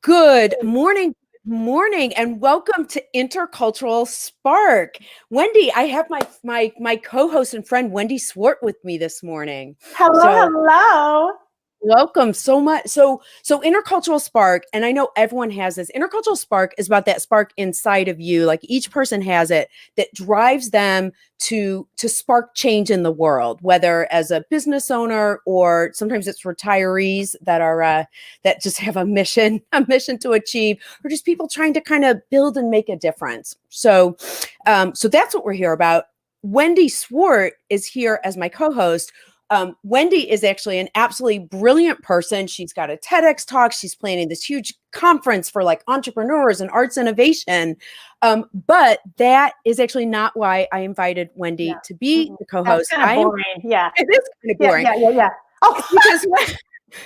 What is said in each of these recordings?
Good morning, and welcome to Intercultural Spark. Wendy, I have my co-host and friend Wendy Swart with me this morning. Hello. Welcome so much. So Intercultural Spark, and I know everyone has this. Intercultural Spark is about that spark inside of you. Like each person has it that drives them to spark change in the world, whether as a business owner or sometimes it's retirees that are that just have a mission to achieve, or just people trying to kind of build and make a difference. So that's what we're here about. Wendy Swart is here as my co-host. Wendy is actually an absolutely brilliant person. She's got a TEDx talk. She's planning this huge conference for like entrepreneurs and arts innovation. But that is actually not why I invited Wendy to be the co-host. That's kind of boring. Yeah. It is kind of boring. Yeah. Oh,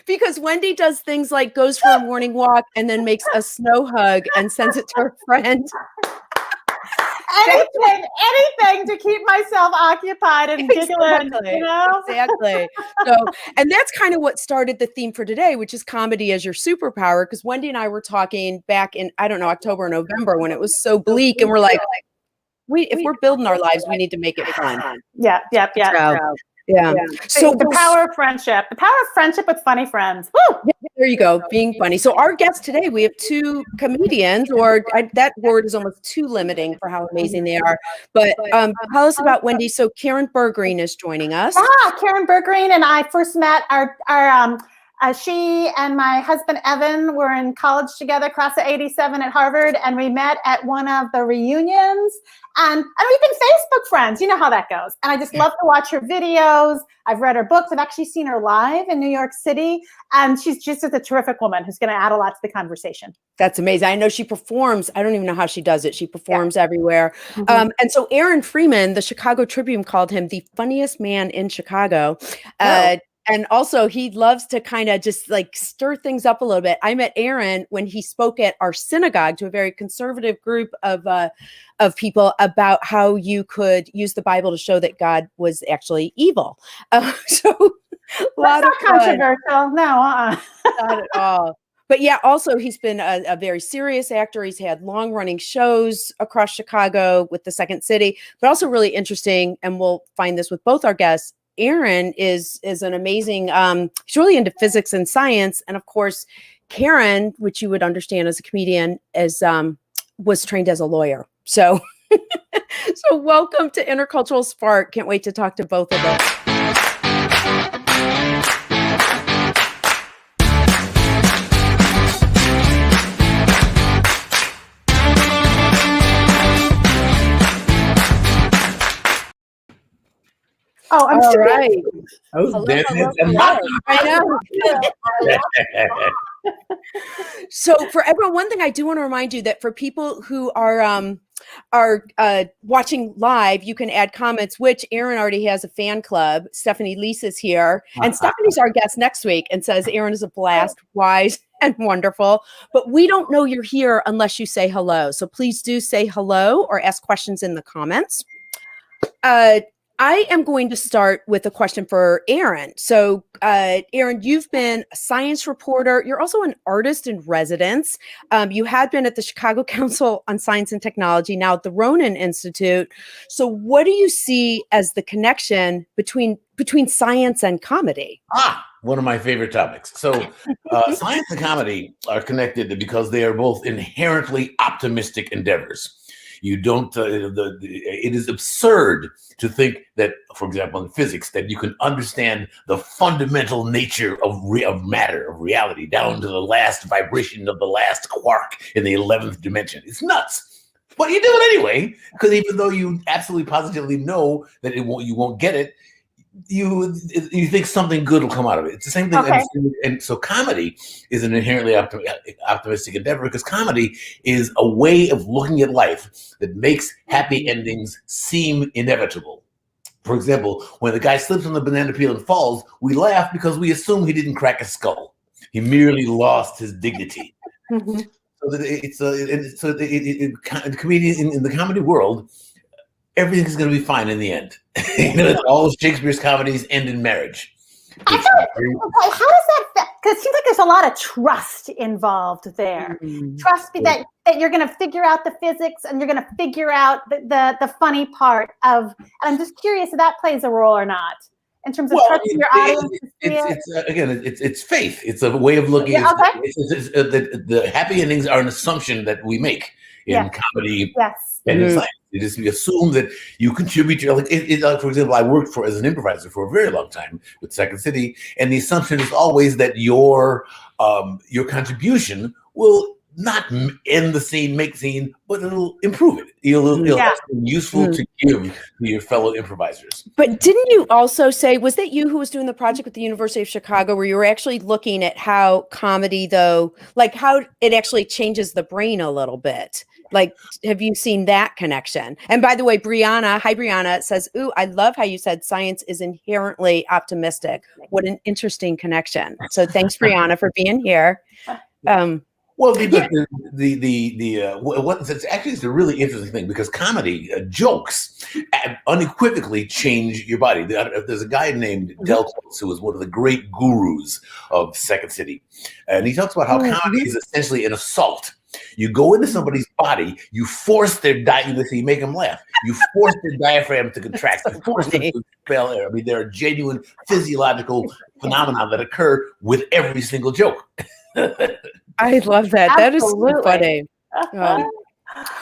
because Wendy does things like goes for a morning walk and then makes a snow hug and sends it to her friend. anything to keep myself occupied and giggling, you know? Exactly. So, and that's kind of what started the theme for today, which is comedy as your superpower. Because Wendy and I were talking back in, I don't know, October or November when it was so bleak, and we're like, if we're building our lives, we need to make it fun. Yeah. So the power of friendship. The power of friendship with funny friends. Woo! Yeah, there you go, being funny. So our guests today, we have two comedians, that word is almost too limiting for how amazing they are. But tell us about Wendy. So Karen Bergreen is joining us. Yeah, Karen Bergreen and I first met she and my husband, Evan, were in college together, class of 87 at Harvard, and we met at one of the reunions, and we've been Facebook friends. You know how that goes. And I just love to watch her videos. I've read her books. I've actually seen her live in New York City, and she's just a terrific woman who's going to add a lot to the conversation. That's amazing. I know she performs. I don't even know how she does it. She performs everywhere. And so Aaron Freeman, the Chicago Tribune, called him the funniest man in Chicago. And also he loves to kind of just like stir things up a little bit. I met Aaron when he spoke at our synagogue to a very conservative group of people about how you could use the Bible to show that God was actually evil. So a lot of controversial. No, not at all. But yeah, also he's been a very serious actor. He's had long running shows across Chicago with the Second City, but also really interesting. And we'll find this with both our guests. Aaron is an amazing, he's really into physics and science. And of course, Karen, which you would understand as a comedian, was trained as a lawyer. So, so welcome to Intercultural Spark. Can't wait to talk to both of us. Oh, I'm all sorry. Right. Hello. I know. So for everyone, one thing I do want to remind you that for people who are watching live, you can add comments, which Aaron already has a fan club. Stephanie Lease is here, and Stephanie's our guest next week and says Aaron is a blast, wise, and wonderful. But we don't know you're here unless you say hello. So please do say hello or ask questions in the comments. I am going to start with a question for Aaron. So, Aaron, you've been a science reporter. You're also an artist in residence. You had been at the Chicago Council on Science and Technology, now at the Ronan Institute. So what do you see as the connection between science and comedy? One of my favorite topics. So science and comedy are connected because they are both inherently optimistic endeavors. You don't, it is absurd to think that, for example, in physics, that you can understand the fundamental nature of matter, of reality, down to the last vibration of the last quark in the 11th dimension. It's nuts. But you do it anyway, because even though you absolutely positively know that you won't get it, you think something good will come out of it. It's the same thing. Okay. And so comedy is an inherently optimistic endeavor, because comedy is a way of looking at life that makes happy endings seem inevitable. For example, when the guy slips on the banana peel and falls, we laugh because we assume he didn't crack his skull. He merely lost his dignity. Mm-hmm. So that in the comedy world, everything's going to be fine in the end. All of Shakespeare's comedies end in marriage. How does that fit? it seems like there's a lot of trust involved there. Trust that you're going to figure out the physics and you're going to figure out the funny part of. And I'm just curious if that plays a role or not in terms of trusting your audience. It's faith. It's a way of looking. Yeah, okay. The happy endings are an assumption that we make in comedy and in science. It is, we assume that you contribute to, for example, I worked as an improviser for a very long time with Second City, and the assumption is always that your contribution will not end the scene, make the scene, but it'll improve it. It'll have something useful to give to your fellow improvisers. But didn't you also say, was that you who was doing the project with the University of Chicago, where you were actually looking at how comedy, though, like how it actually changes the brain a little bit? Like, have you seen that connection? And by the way, Brianna says, ooh, I love how you said science is inherently optimistic. What an interesting connection. So thanks, Brianna, for being here. Well, it's a really interesting thing because comedy jokes unequivocally change your body. There's a guy named Del Close who was one of the great gurus of Second City, and he talks about how comedy is essentially an assault. You go into somebody's body, you force their you make them laugh. You force their diaphragm to contract. You force them to expel air. I mean, there are genuine physiological phenomena that occur with every single joke. I love that. Absolutely. That is so funny. Well,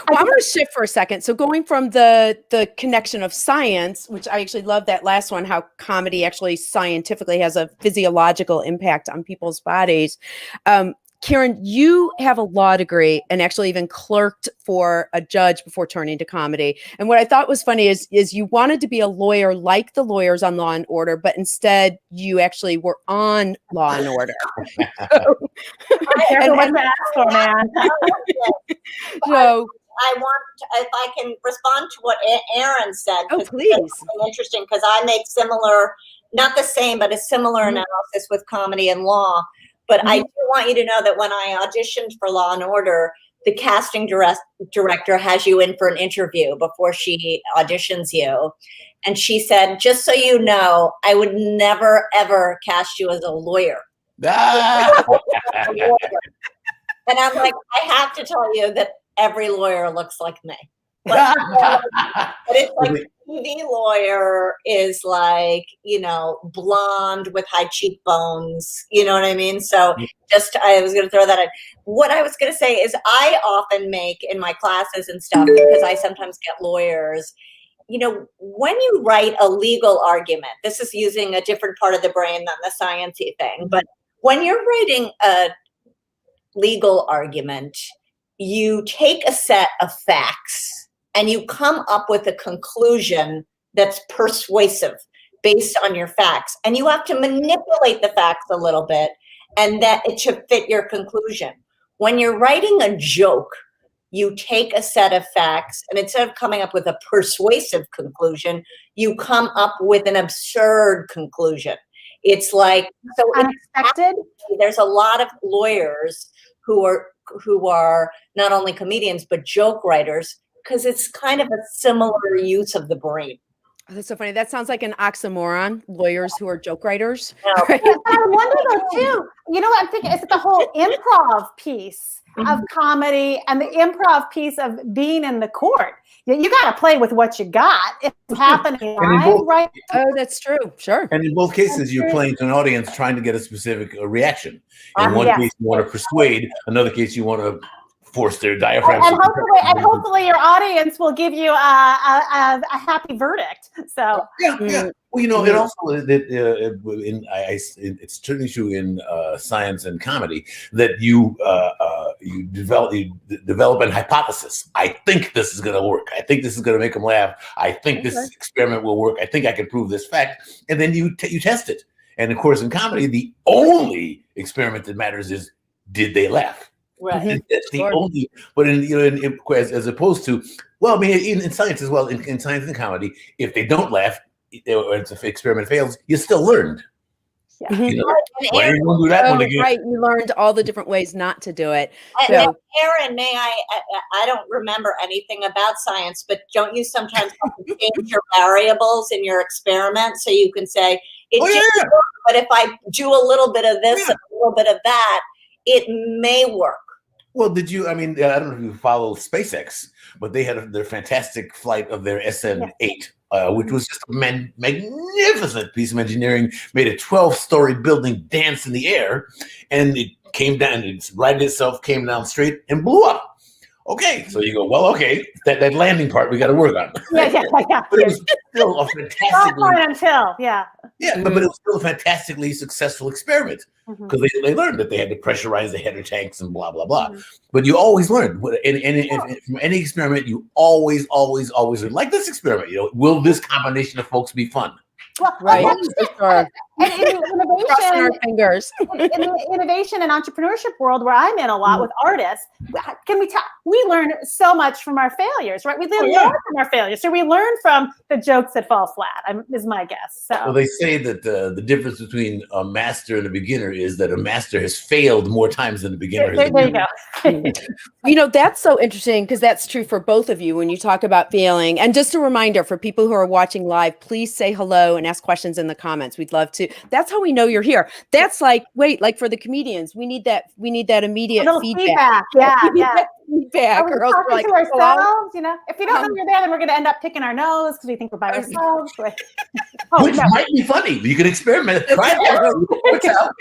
I'm going to shift for a second. So going from the connection of science, which I actually love that last one, how comedy actually scientifically has a physiological impact on people's bodies. Karen, you have a law degree and actually even clerked for a judge before turning to comedy. And what I thought was funny is you wanted to be a lawyer like the lawyers on Law and Order, but instead you actually were on Law and Order. So I want, if I can respond to what Aaron said. Oh, please. It's interesting because I make similar, not the same, but a similar analysis with comedy and law. But I do want you to know that when I auditioned for Law and Order, the casting director has you in for an interview before she auditions you. And she said, just so you know, I would never, ever cast you as a lawyer. And I'm like, I have to tell you that every lawyer looks like me. But it's like TV lawyer is like, blonde with high cheekbones. You know what I mean? So I was going to throw that in. What I was going to say is I often make in my classes and stuff, because I sometimes get lawyers, when you write a legal argument, this is using a different part of the brain than the sciencey thing, but when you're writing a legal argument, you take a set of facts and you come up with a conclusion that's persuasive based on your facts. And you have to manipulate the facts a little bit and that it should fit your conclusion. When you're writing a joke, you take a set of facts and instead of coming up with a persuasive conclusion, you come up with an absurd conclusion. It's like, so unexpected. There's a lot of lawyers who are not only comedians, but joke writers, because it's kind of a similar use of the brain. Oh, that's so funny. That sounds like an oxymoron, lawyers who are joke writers. No. Right? I wonder though too, what I'm thinking is the whole improv piece of comedy and the improv piece of being in the court. You got to play with what you got. It's happening live, right? Oh, that's true. Sure. And in both cases, you're playing to an audience trying to get a specific reaction. In one case, you want to persuade. Another case, you want to force their diaphragm. And hopefully your audience will give you a happy verdict. So yeah. Well, it also it's certainly true in science and comedy that you develop an hypothesis. I think this is going to work. I think this is going to make them laugh. I think this experiment will work. I think I can prove this fact, and then you test it. And of course, in comedy, the only experiment that matters is, did they laugh? Right. That's the only, but as opposed to, well, I mean, in science as well, in science and comedy, if they don't laugh, or if the experiment fails, you still learned. Yeah. Why are you going to do that one again? Right, you learned all the different ways not to do it. And Aaron, I don't remember anything about science, but don't you sometimes have to change your variables in your experiment so you can say, It Oh, didn't yeah. work, but if I do a little bit of this and a little bit of that, it may work. Well, did you? I mean, I don't know if you follow SpaceX, but they had their fantastic flight of their SN8, which was just a magnificent piece of engineering. Made a 12-story building dance in the air, and it came down. It righted itself, came down straight, and blew up. Okay, so you go, well, okay, that landing part we got to work on. Yeah. But it was still a fantastically, but it was still a fantastically successful experiment because they learned that they had to pressurize the header tanks and blah blah blah. But you always learn from any experiment. You always learn. Like this experiment, will this combination of folks be fun? Well, Right. And in Crossing our innovation, fingers. in the innovation and entrepreneurship world where I'm in a lot with artists, we learn so much from our failures, right? We learn from our failures. So we learn from the jokes that fall flat, is my guess. So. Well, they say that the difference between a master and a beginner is that a master has failed more times than a beginner has. There you go. That's so interesting because that's true for both of you when you talk about failing. And just a reminder for people who are watching live, please say hello and ask questions in the comments. We'd love to. That's how we know you're here. That's like for the comedians, we need that immediate feedback. Feedback. Are we Or else we're talking like, to ourselves? If you don't know you're there, then we're going to end up picking our nose because we think we're by ourselves. Which might be funny. You can experiment. Try it. What's out?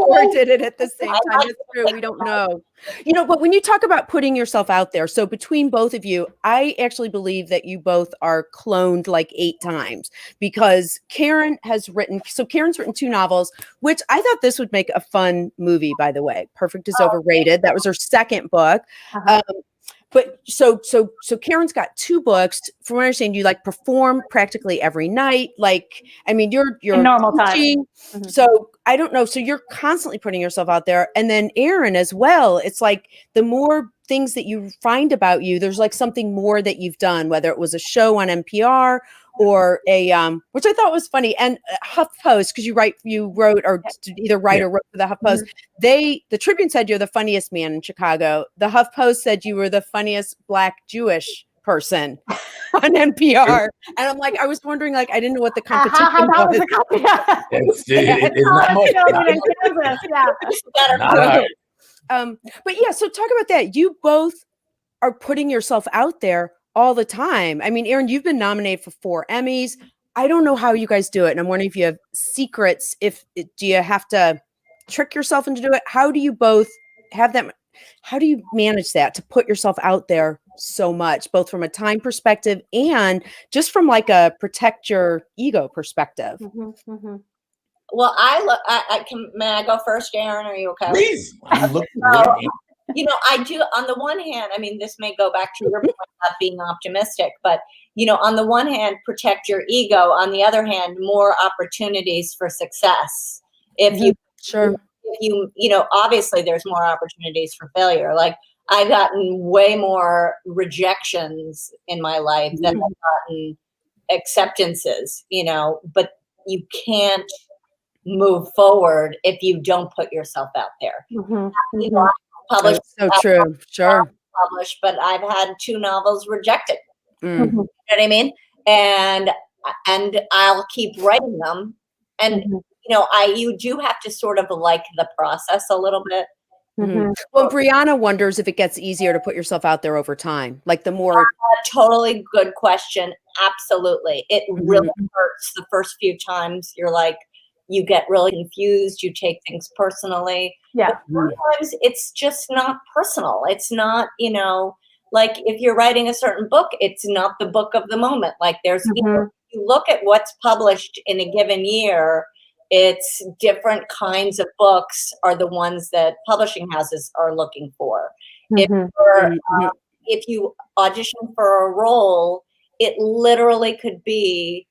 Or did it at the same time. It's true. We don't know. But when you talk about putting yourself out there, so between both of you, I actually believe that you both are cloned like 8 times because Karen's written 2 novels, which I thought this would make a fun movie, by the way. Perfect is Overrated. That was her second book. But so Karen's got 2 books. From what I understand, you like perform practically every night. You're in normal teaching. Time. So I don't know. So you're constantly putting yourself out there. And then Aaron as well. It's like the more things that you find about you, there's like something more that you've done, whether it was a show on NPR or which I thought was funny, and HuffPost, because you wrote or either write or wrote for the HuffPost. The Tribune said you're the funniest man in Chicago. The HuffPost said you were the funniest Black Jewish person on NPR. And I'm like, I was wondering, I didn't know what the competition was. It's not much. But yeah, so talk about that. You both are putting yourself out there all the time. I mean, Aaron, you've been nominated for 4 Emmys. I don't know how you guys do it. And I'm wondering if you have secrets. Do you have to trick yourself into doing it? How do you both have that? How do you manage that to put yourself out there so much, both from a time perspective and just from like a protect your ego perspective? Well, may I go first, Aaron? Are you okay? Please. I do, on the one hand, this may go back to your point about being optimistic, but, on the one hand, protect your ego. On the other hand, more opportunities for success. Obviously there's more opportunities for failure. Like I've gotten way more rejections in my life than I've gotten acceptances, but you can't move forward if you don't put yourself out there. Published. So true. Sure. Published, but I've had 2 novels rejected. You know what I mean? And I'll keep writing them. And you do have to sort of like the process a little bit. Well, Brianna wonders if it gets easier to put yourself out there over time. Like the more totally good question. Absolutely. It really hurts the first few times. You're like, you get really confused. You take things personally. Yeah. But sometimes it's just not personal. It's not, like if you're writing a certain book, it's not the book of the moment. Like there's, you look at what's published in a given year, it's different kinds of books are the ones that publishing houses are looking for. If you audition for a role, it literally could be,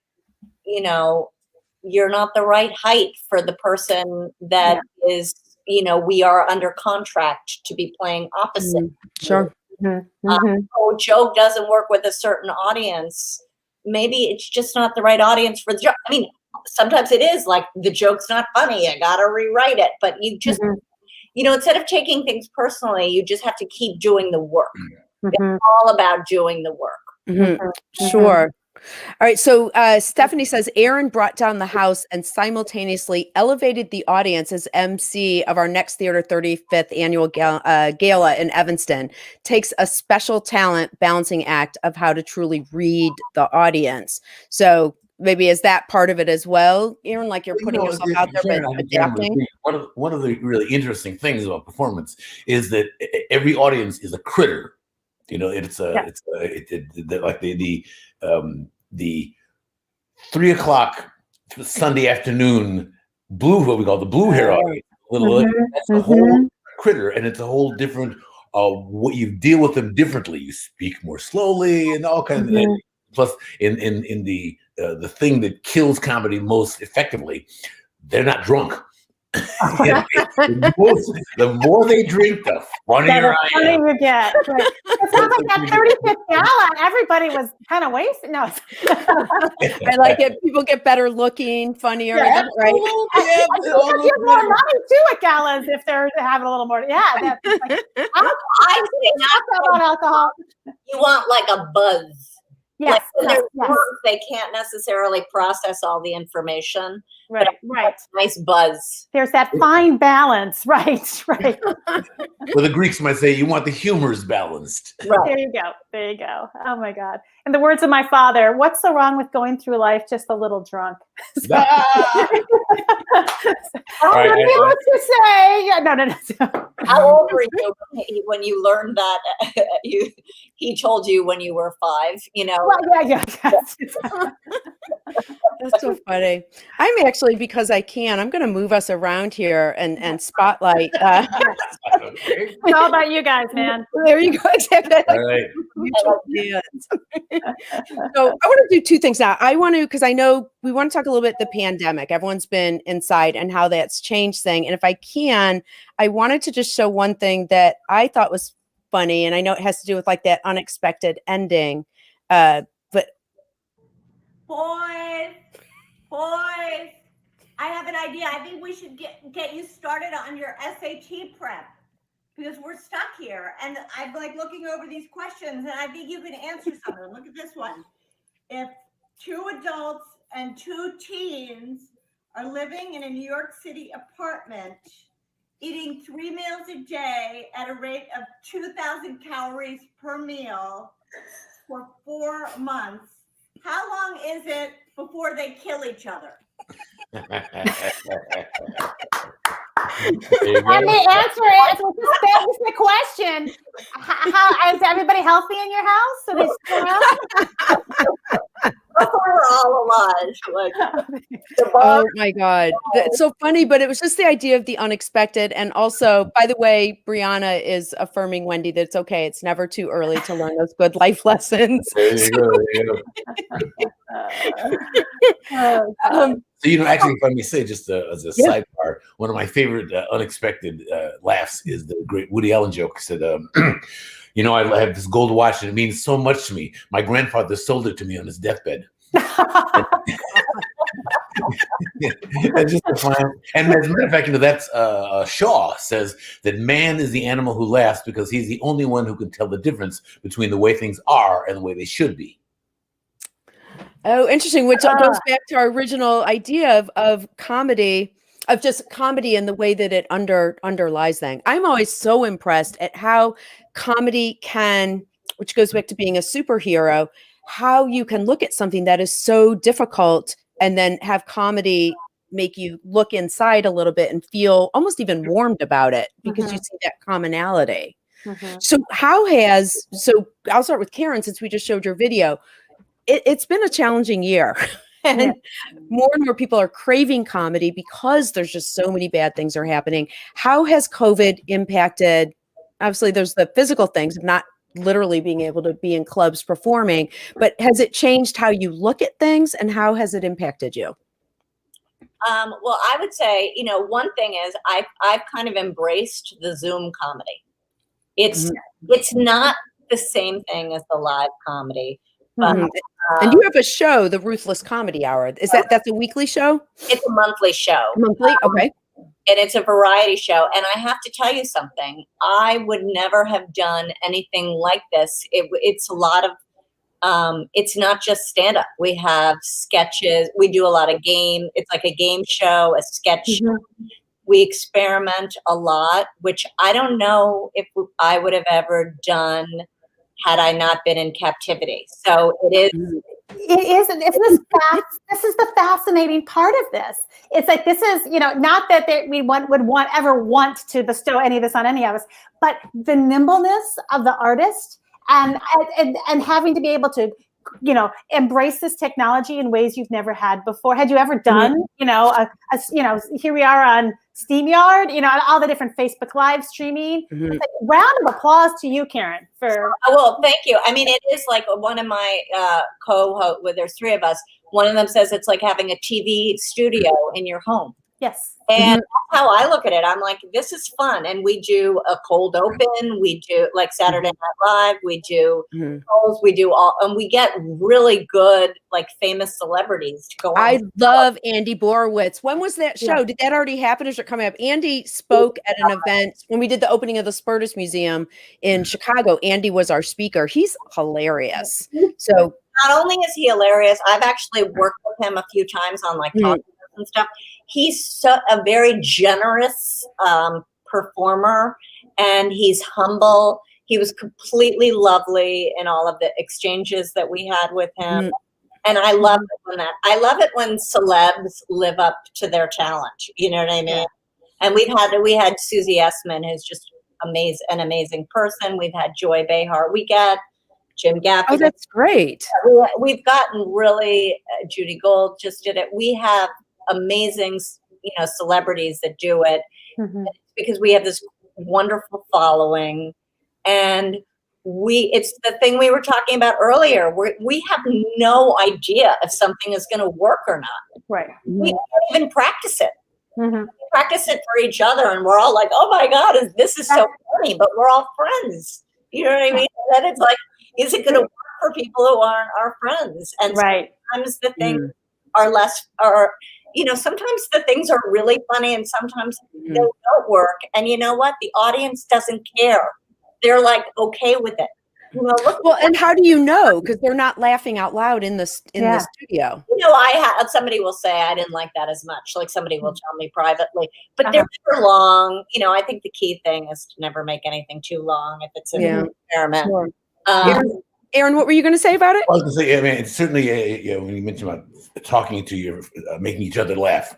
you're not the right height for the person that is, we are under contract to be playing opposite. Sure. So joke doesn't work with a certain audience. Maybe it's just not the right audience for the joke. Sometimes it is like the joke's not funny. I got to rewrite it. But you just, instead of taking things personally, you just have to keep doing the work. It's all about doing the work. Sure. All right. So Stephanie says Aaron brought down the house and simultaneously elevated the audience as MC of our next Theater 35th annual gala in Evanston. Takes a special talent balancing act of how to truly read the audience. So maybe is that part of it as well, Aaron? Like you're putting yourself out there, but adapting. One of the really interesting things about performance is that every audience is a critter. You know, it's like the 3 o'clock Sunday afternoon what we call the blue hair audience. That's a whole critter, and it's a whole different. What you deal with them differently. You speak more slowly, and all kinds of things. Plus, in the thing that kills comedy most effectively, they're not drunk. The more they drink, the funnier I am. You get. Right. It sounds like that 35th gala. Everybody was kind of wasted. No, I like it. People get better looking, funnier, right? Yeah, you give more money too at galas if they're having a little more. Yeah, that's like, I think not about alcohol. You want like a buzz. Yes, like when they're yes. drunk, they can't necessarily process all the information. Right, right. Nice buzz. There's that fine balance. Right. Well, the Greeks might say you want the humors balanced. Right. There you go. Oh my God. In the words of my father, what's so wrong with going through life just a little drunk? Right, Needless to say, no. How old were you when you learned that? He told you when you were 5. You know. Well, yeah. That's so funny. I'm actually, because I can, I'm going to move us around here and spotlight. It's all about you guys, man. There you go. Exactly. All right. So I want to do 2 things now. I want to, because I know we want to talk a little bit the pandemic. Everyone's been inside and how that's changed things. And if I can, I wanted to just show one thing that I thought was funny. And I know it has to do with like that unexpected ending. But Boys, I have an idea. I think we should get you started on your SAT prep because we're stuck here. And I'm like looking over these questions and I think you can answer some of them. Look at this one. If 2 adults and 2 teens are living in a New York City apartment, eating 3 meals a day at a rate of 2,000 calories per meal for 4 months, how long is it before they kill each other? And the answer is, that was the question. How is everybody healthy in your house? So they still have? We're all alive. Like, oh my God. It's so funny, but it was just the idea of the unexpected. And also, by the way, Brianna is affirming, Wendy, that it's okay. It's never too early to learn those good life lessons. There you go. So, actually, if I may say, just as a sidebar, one of my favorite unexpected laughs is the great Woody Allen joke. He said, I have this gold watch and it means so much to me. My grandfather sold it to me on his deathbed. And just a fun. And as a matter of fact, that's Shaw says that man is the animal who laughs because he's the only one who can tell the difference between the way things are and the way they should be. Oh, interesting. Which goes back to our original idea of comedy, of just comedy and the way that it underlies things. I'm always so impressed at how comedy can, which goes back to being a superhero, how you can look at something that is so difficult and then have comedy make you look inside a little bit and feel almost even warmed about it because you see that commonality. So I'll start with Karen, since we just showed your video. It's been a challenging year and more and more people are craving comedy because there's just so many bad things are happening. How has COVID impacted? Obviously there's the physical things of not literally being able to be in clubs performing, but has it changed how you look at things and how has it impacted you? Well, I would say, one thing is I've kind of embraced the Zoom comedy. It's not the same thing as the live comedy. But, and you have a show, the Ruthless Comedy Hour. That's a weekly show? It's a monthly show. Monthly? Okay. And it's a variety show. And I have to tell you something. I would never have done anything like this. It's a lot of it's not just stand-up. We have sketches. We do a lot of it's like a game show, a sketch show. We experiment a lot, which I don't know if I would have ever done had I not been in captivity. So it is. This is the fascinating part of this. It's like, this is, not that we would ever want to bestow any of this on any of us, but the nimbleness of the artist and having to be able to, embrace this technology in ways you've never had before. Had you ever done, here we are on SteamYard, all the different Facebook live streaming. It's like, round of applause to you, Karen, for. Well, thank you. I mean, it is like one of my co-hosts, where there's three of us. One of them says it's like having a TV studio in your home. Yes. And that's how I look at it. I'm like, this is fun. And we do a cold open. We do like Saturday Night Live. We do polls. We do all, and we get really good, like famous celebrities to go on. I love Andy Borowitz. When was that show? Yeah. Did that already happen? Or is it coming up? Andy spoke at an event when we did the opening of the Spartus Museum in Chicago. Andy was our speaker. He's hilarious. So not only is he hilarious, I've actually worked with him a few times on like talk and stuff. He's a very generous performer, and he's humble. He was completely lovely in all of the exchanges that we had with him. And I love it when celebs live up to their talent. You know what I mean? Yeah. And we had Susie Essman, who's just an amazing person. We've had Joy Behar. We get Jim Gaffigan. Oh, that's great. We've gotten really, Judy Gold just did it. We have amazing, celebrities that do it because we have this wonderful following, and it's the thing we were talking about earlier. We have no idea if something is going to work or not. Right. We don't even practice it. We practice it for each other, and we're all like, "Oh my God, this is so funny!" But we're all friends. You know what I mean? And then it's like, is it going to work for people who aren't our friends? And sometimes the things are less, or sometimes the things are really funny, and sometimes they don't work. And you know what? The audience doesn't care. They're like okay with it. Well, and how do you know? Because they're not laughing out loud in the studio. Somebody will say, I didn't like that as much. Like somebody will tell me privately, but they're never long. I think the key thing is to never make anything too long if it's an experiment. Sure. Aaron, what were you going to say about it? I was going to say, I mean, it's certainly, when you mentioned about talking to you, making each other laugh.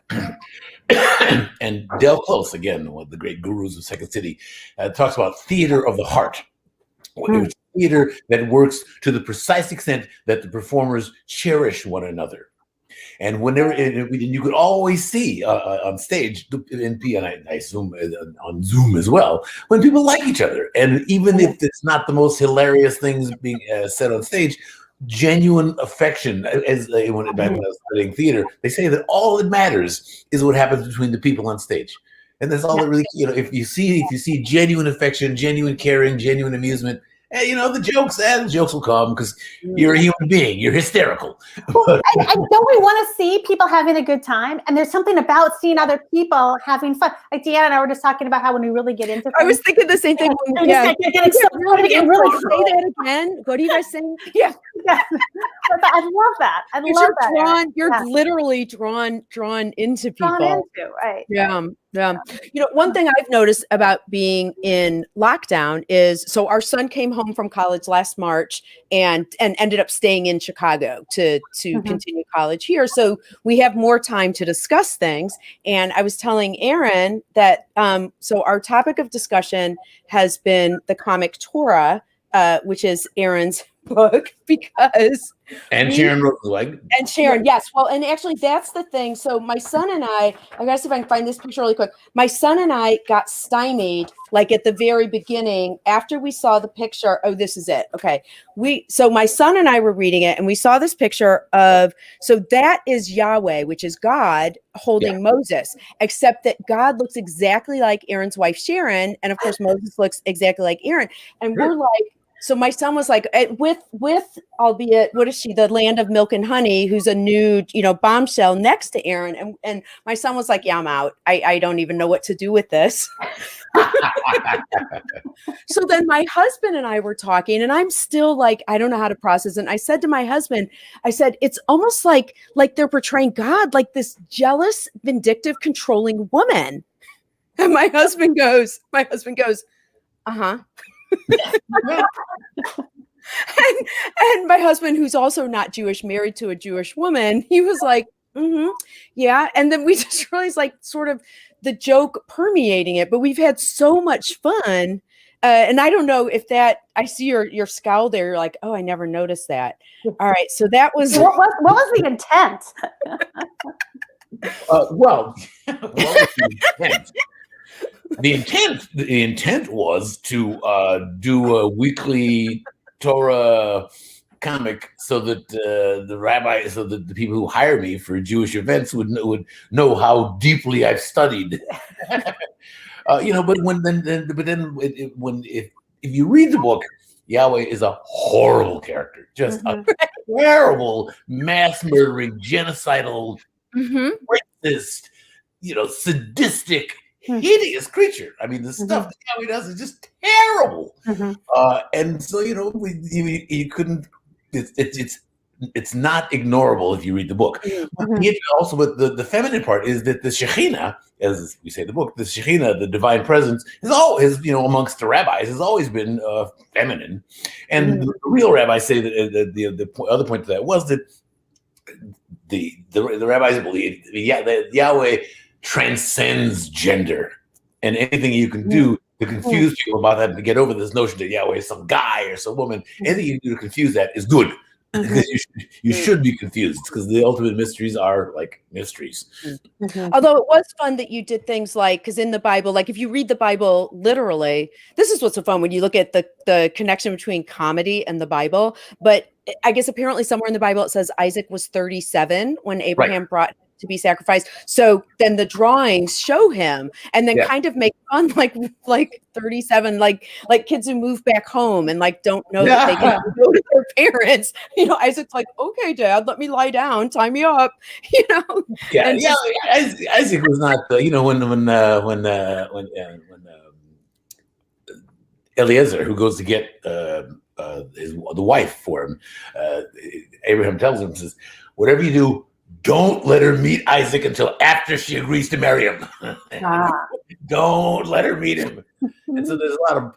And Del Close, again, one of the great gurus of Second City, talks about theater of the heart. It's theater that works to the precise extent that the performers cherish one another. And whenever you could always see on stage, and I assume on Zoom as well, when people like each other. And even if it's not the most hilarious things being said on stage, genuine affection, back when I was studying theater, they say that all that matters is what happens between the people on stage. And that's all that really, if you see genuine affection, genuine caring, genuine amusement, the jokes will come because you're a human being. You're hysterical. Well, and don't we want to see people having a good time? And there's something about seeing other people having fun. Like Deanna and I were just talking about how when we really get into things. I was thinking the same thing. Say that again. What are you guys saying? Yeah. I love that. I love that. You're literally drawn into people. Right. Yeah. One thing I've noticed about being in lockdown is, so our son came home from college last March and ended up staying in Chicago to continue college here. So we have more time to discuss things. And I was telling Aaron that, so our topic of discussion has been the comic Torah, which is Aaron's book, because Sharon wrote the leg. And Sharon, yes. Well, and actually that's the thing. So my son and I gotta see if I can find this picture really quick. My son and I got stymied like at the very beginning after we saw the picture. Oh, this is it. Okay. So my son and I were reading it and we saw this picture so that is Yahweh, which is God holding Moses, except that God looks exactly like Aaron's wife, Sharon. And of course, Moses looks exactly like Aaron. And we're like, So my son was like, with albeit, what is she, the land of milk and honey, who's a new, bombshell next to Aaron. And my son was like, yeah, I'm out. I don't even know what to do with this. So then my husband and I were talking, and I'm still like, I don't know how to process it. And I said to my husband, I said, it's almost like they're portraying God like this jealous, vindictive, controlling woman. And my husband goes, uh-huh. and my husband, who's also not Jewish, married to a Jewish woman, he was like, yeah. And then we just realized, like, sort of the joke permeating it, but we've had so much fun. And I don't know if that, I see your scowl there. You're like, oh, I never noticed that. All right. So that was. What was the intent? What was the intent? The intent was to do a weekly Torah comic so that the people who hire me for Jewish events would know how deeply I've studied. But if you read the book, Yahweh is a horrible character, just a terrible, mass murdering, genocidal, racist, sadistic, hideous creature. I mean, the stuff that Yahweh does is just terrible. And so, you couldn't. It's not ignorable if you read the book. But also, with the feminine part is that the Shekhinah, as we say in the book, the Shekhinah, the divine presence, is always, amongst the rabbis, has always been feminine. And the real rabbis say that the other point to that was that the rabbis believe that Yahweh transcends gender, and anything you can do to confuse people about that, to get over this notion that Yahweh is some guy or some woman, anything you can do to confuse that is good. Because you should be confused, because the ultimate mysteries are like mysteries. Although it was fun that you did things like, because in the Bible, like if you read the Bible literally, this is what's so fun when you look at the connection between comedy and the Bible. But I guess apparently somewhere in the Bible it says Isaac was 37 when Abraham brought him to be sacrificed. So then the drawings show him, and then kind of make fun like 37, like kids who move back home and like don't know that they can go to their parents. Isaac's like, okay, Dad, let me lie down, tie me up. Isaac was not. When Eliezer, who goes to get the wife for him, Abraham tells him, says, whatever you do, don't let her meet Isaac until after she agrees to marry him. Don't let her meet him. And so there's a lot of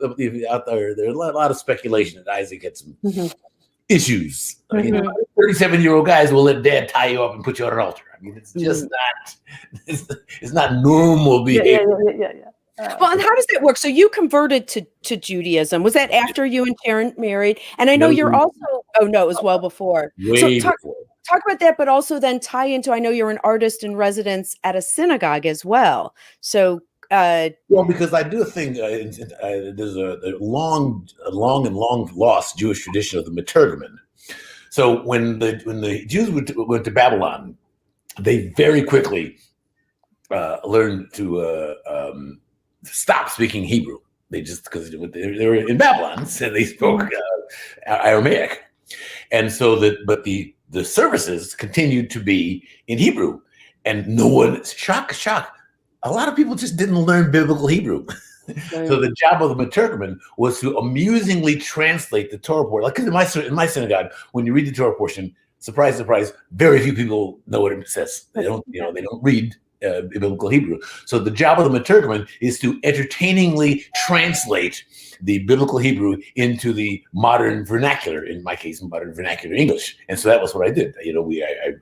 out there. There's a lot of speculation that Isaac had some issues. 37-year-old guys will let Dad tie you up and put you on an altar. I mean, it's just not. It's not normal behavior. Well, and how does that work? So you converted to Judaism. Was that after you and Taryn married? And I know you're also. Oh no, it was well before. Way before. Talk about that, but also then tie into, I know you're an artist in residence at a synagogue as well. So, because I do think there's a long and long lost Jewish tradition of the Meturgeman. So when the Jews went to Babylon, they very quickly learned to stop speaking Hebrew. They just, because they were in Babylon, so they spoke Aramaic, and so the services continued to be in Hebrew, and no one, shock. A lot of people just didn't learn biblical Hebrew. So the job of the Meturgeman was to amusingly translate the Torah portion. Like in my synagogue, when you read the Torah portion, surprise, surprise, very few people know what it says. They don't read biblical Hebrew. So the job of the Meturgeman is to entertainingly translate the biblical Hebrew into the modern vernacular, in my case, modern vernacular English. And so that was what I did.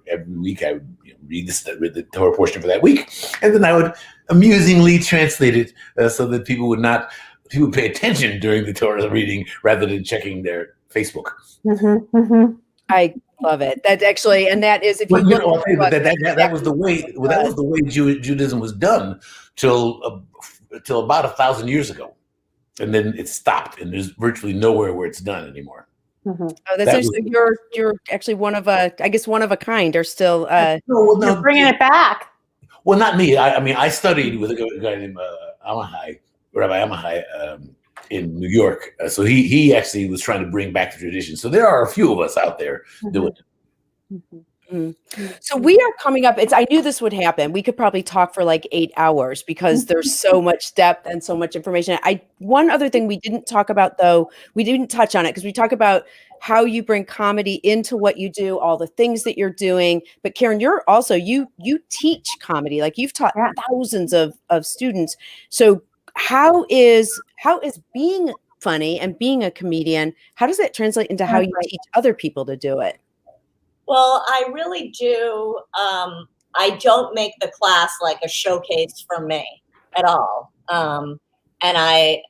Every week I would read the Torah portion for that week, and then I would amusingly translate it so that people would pay attention during the Torah reading rather than checking their Facebook. I love it. That actually, and that is, if you look, that was the way. That was the way Judaism was done till about 1,000 years ago. And then it stopped, and there's virtually nowhere where it's done anymore. Oh, you're actually one of a kind. Or still, you're bringing it back. Well, not me. I mean, I studied with a guy named Rabbi Amahai, in New York. So he actually was trying to bring back the tradition. So there are a few of us out there doing it. So we are coming up. I knew this would happen. We could probably talk for like 8 hours because there's so much depth and so much information. One other thing we didn't talk about, though, we didn't touch on it because we talk about how you bring comedy into what you do, all the things that you're doing. But Karen, you're also you teach comedy, like you've taught thousands of students. So how is being funny and being a comedian? How does that translate into how you teach other people to do it? Well, I really do. I don't make the class like a showcase for me at all. And I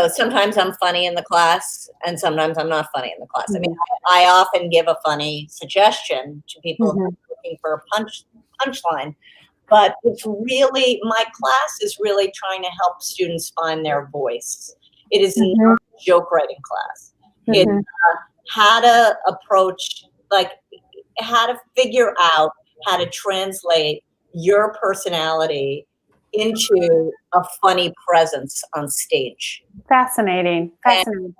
sometimes I'm funny in the class and sometimes I'm not funny in the class. I mean, I often give a funny suggestion to people who are looking for a punchline, but it's really, my class is really trying to help students find their voice. It is not a joke writing class. It's how to approach, like how to figure out how to translate your personality into a funny presence on stage. Fascinating. And,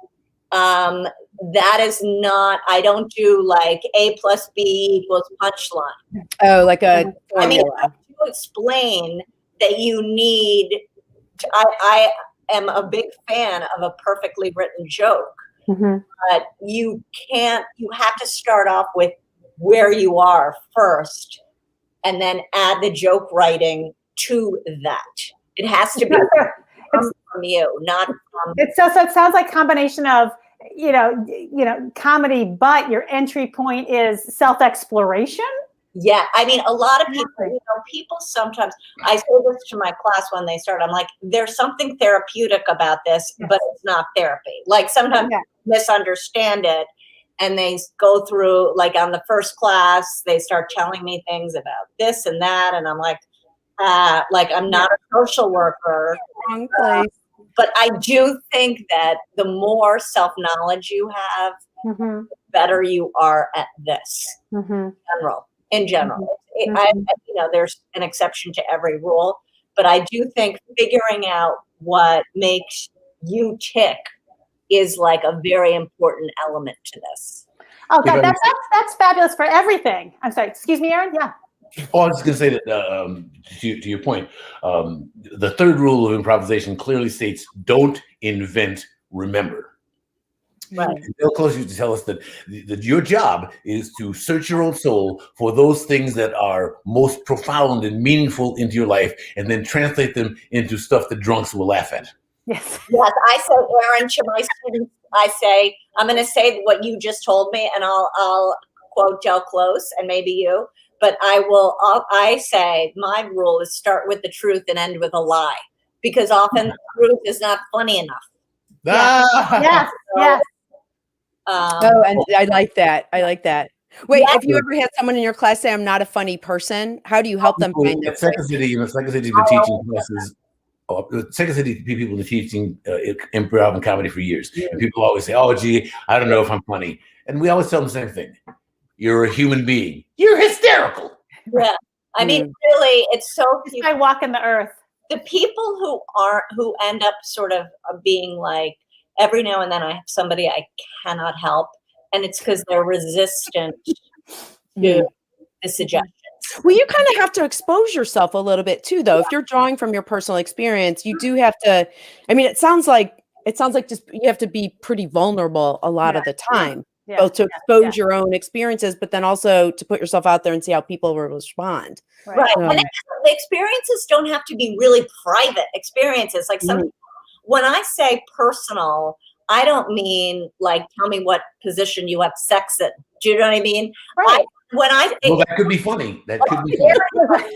that is not, I don't do like A plus B equals punchline. Oh, like a formula. I mean, I do explain that you need to, I am a big fan of a perfectly written joke. But you have to start off with where you are first and then add the joke writing to that. It has to be from you, not from. It sounds like combination of, comedy, but your entry point is self-exploration. Yeah, I mean, a lot of people, people sometimes, I say this to my class when they start, I'm like, there's something therapeutic about this, but it's not therapy. Like sometimes misunderstand it and they go through, like on the first class, they start telling me things about this and that. And I'm like I'm not a social worker. But I do think that the more self-knowledge you have, the better you are at this in general. There's an exception to every rule, but I do think figuring out what makes you tick is like a very important element to this. Oh, that's fabulous for everything. I'm sorry. Excuse me, Aaron. Yeah. Oh, I was just going to say that to your point, the third rule of improvisation clearly states, don't invent, remember. Right. And Bill Close used to tell us that your job is to search your own soul for those things that are most profound and meaningful into your life, and then translate them into stuff that drunks will laugh at. Yes. Yes, I say, Aaron, to my students, I say, I'm going to say what you just told me, and I'll quote Del Close and maybe you, but I say my rule is start with the truth and end with a lie, because often the truth is not funny enough. Yes. And I like that. Wait, have you ever had someone in your class say, I'm not a funny person? How do you help them find their Second City, Second City's been teaching classes. Second City people have been teaching improv and comedy for years. And people always say, oh, gee, I don't know if I'm funny. And we always tell them the same thing. You're a human being. You're hysterical. Yeah. I mean, really, it's so I walk in the earth. The people who end up sort of being like, every now and then I have somebody I cannot help, and it's because they're resistant to the suggestions. Well, you kind of have to expose yourself a little bit too, though. If you're drawing from your personal experience, you do have to. I mean, it sounds like just you have to be pretty vulnerable a lot of the time, both to expose your own experiences, but then also to put yourself out there and see how people will respond. Right. And the experiences don't have to be really private experiences. Like when I say personal, I don't mean like, tell me what position you have sex in. Do you know what I mean? Right. Well, that could be funny. That could be funny. Like,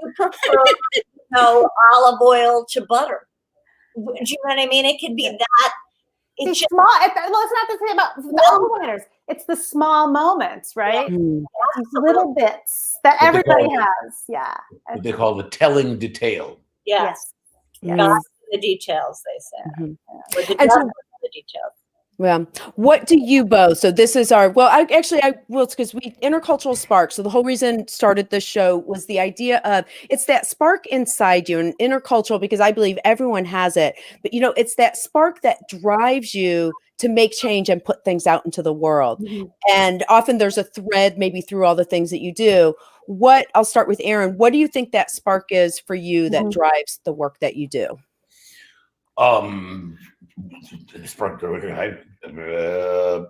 you prefer, olive oil to butter. Do you know what I mean? It could be that. It's just small. It's not the same about the winners. It's the small moments, right? These little bits that everybody has. Yeah. What they call the telling detail. Yes. God the details, they say. And so, the details. Well, what do you both? So this is our, well, I will, it's because we, Intercultural Spark. So the whole reason started this show was the idea of, it's that spark inside you, and intercultural, because I believe everyone has it, but it's that spark that drives you to make change and put things out into the world. Mm-hmm. And often there's a thread maybe through all the things that you do. I'll start with Aaron. What do you think that spark is for you that drives the work that you do?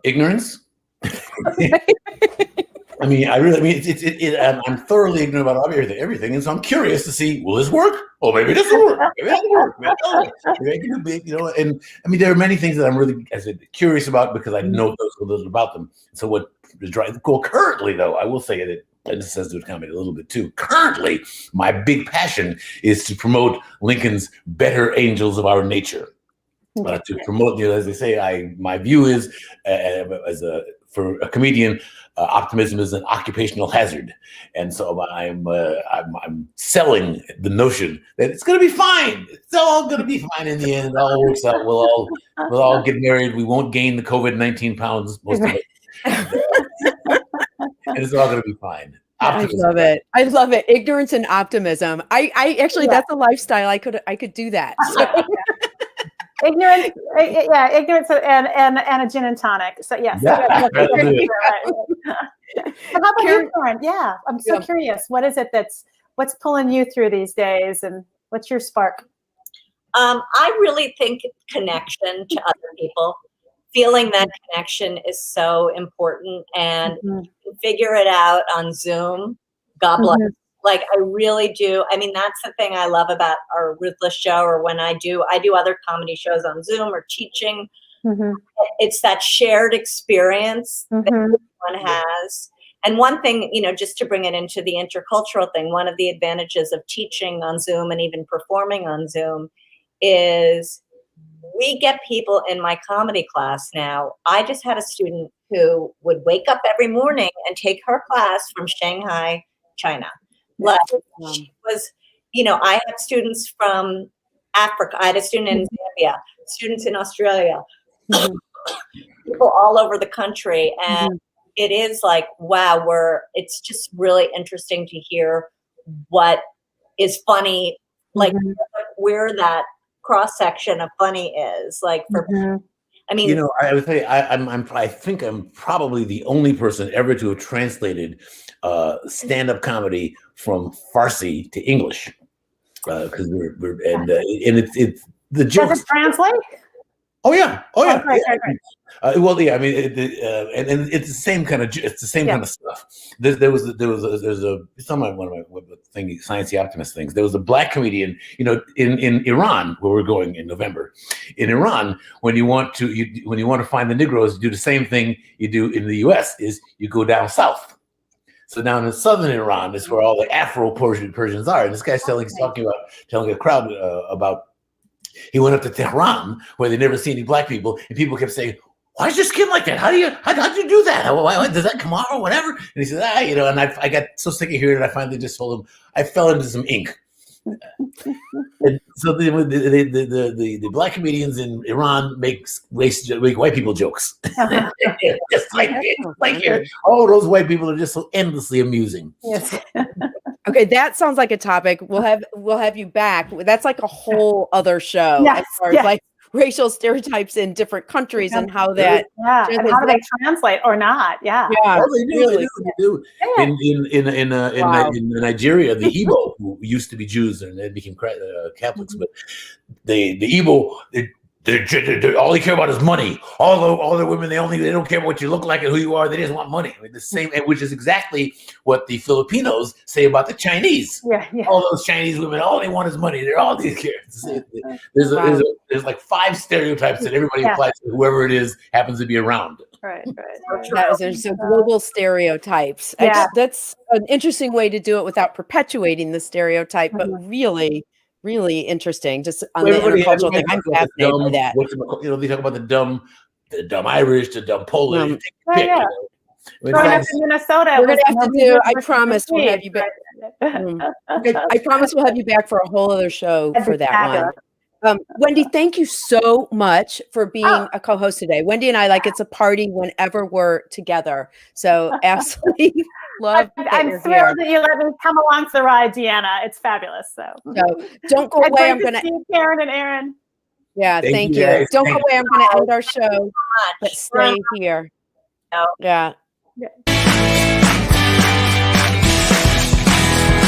Ignorance. I mean, I'm thoroughly ignorant about everything, and so I'm curious to see, will this work? Well, maybe this will work. Maybe it won't work. Maybe it can be, and I mean, there are many things that I'm really, curious about because I know a little about them. So what is driving? Well, currently, though, I will say that, and this has to do with comedy a little bit too. Currently, my big passion is to promote Lincoln's better angels of our nature. To promote, as they say, my view is, for a comedian, optimism is an occupational hazard, and so I'm selling the notion that it's going to be fine. It's all going to be fine in the end. It all works out. We'll all get married. We won't gain the COVID-19 pounds, most of it, and it's all going to be fine. Optimism. I love it. Ignorance and optimism. I actually, that's a lifestyle. I could do that. So. Ignorance, ignorance and a gin and tonic. So yes. Yeah. And how about you, Karen? Yeah, I'm so curious. What is it what's pulling you through these days, and what's your spark? I really think connection to other people. Feeling that connection is so important, and figure it out on Zoom. God bless. Like, I really do. I mean, that's the thing I love about our Ruthless show, or when I do other comedy shows on Zoom or teaching. It's that shared experience that everyone has. And one thing, just to bring it into the intercultural thing, one of the advantages of teaching on Zoom and even performing on Zoom is we get people in my comedy class now. I just had a student who would wake up every morning and take her class from Shanghai, China. Like, she was, I had students from Africa. I had a student in Zambia, students in Australia, people all over the country. And it is like, wow, it's just really interesting to hear what is funny, like where that cross section of funny is. Like, I mean, I would say I think I'm probably the only person ever to have translated stand-up comedy from Farsi to English, because it's the jokes. Does it translate? Oh yeah. Great. Well, yeah. I mean, and it's the same kind of kind of stuff. There's one of my Sciency Optimist things. There was a black comedian, in Iran, where we're going in November. In Iran, when you want to find the Negroes, you do the same thing you do in the U.S. is you go down south. So down in southern Iran is where all the Afro-Persians are. And this guy's telling a crowd about. He went up to Tehran, where they never see any black people, and people kept saying, "Why is your skin like that? How'd you do that? Why does that come off or whatever?" And he said, and I got so sick of hearing it, I finally just told him I fell into some ink. And so the black comedians in Iran make white people jokes. Just like here. Oh, those white people are just so endlessly amusing. Yes. Okay, that sounds like a topic. We'll have you back. That's like a whole other show as far as like racial stereotypes in different countries and how that and how do they translate or not? Oh, they do. In Nigeria, the Igbo, who used to be Jews and they became Catholics, but the Igbo, they all they care about is money. All the women, they don't care what you look like and who you are. They just want money. I mean, the same, which is exactly what the Filipinos say about the Chinese. All those Chinese women, all they want is money. They're all these kids. There's like 5 stereotypes that everybody applies to whoever it is happens to be around. Right. There's some global stereotypes. That's an interesting way to do it without perpetuating the stereotype, but really interesting. Just on the intercultural thing, I'm fascinated by that. They talk about the dumb Irish, the dumb Polish. Growing up in Minnesota, we're gonna have to do. I promise we'll have you back. I promise we'll have you back for a whole other show for that one. Wendy, thank you so much for being a co-host today. Wendy and I, like, it's a party whenever we're together. So absolutely love that I'm you're thrilled here. that you let me come along for the ride, Deanna. It's fabulous. So Don't go and away. great I'm to going to, see you, Karen and Aaron. yeah, Thank thank you, you. guys. Don't go Thank away. I'm going to end our show, but Much. stay here. No. Yeah. Yeah.